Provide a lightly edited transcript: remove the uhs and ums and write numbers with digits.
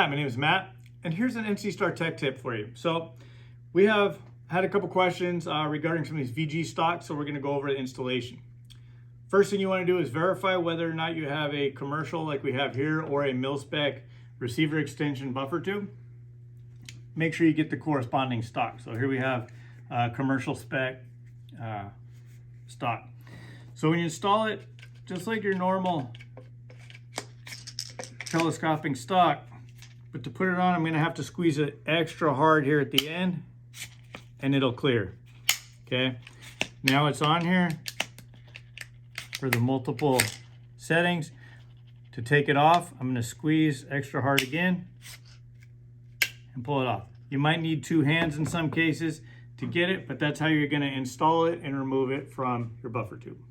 Hi, my name is Matt, and here's an NC Star Tech tip for you. So we have had a couple questions regarding some of these VG stocks, so we're going to go over the installation. First thing you want to do is verify whether or not you have a commercial like we have here or a mil-spec receiver extension buffer tube. Make sure you get the corresponding stock. So here we have commercial spec stock. So when you install it, just like your normal telescoping stock, but to put it on, I'm going to have to squeeze it extra hard here at the end and it'll clear. Okay, now it's on here for the multiple settings. To take it off, I'm going to squeeze extra hard again and pull it off. You might need two hands in some cases to get it, but that's how you're going to install it and remove it from your buffer tube.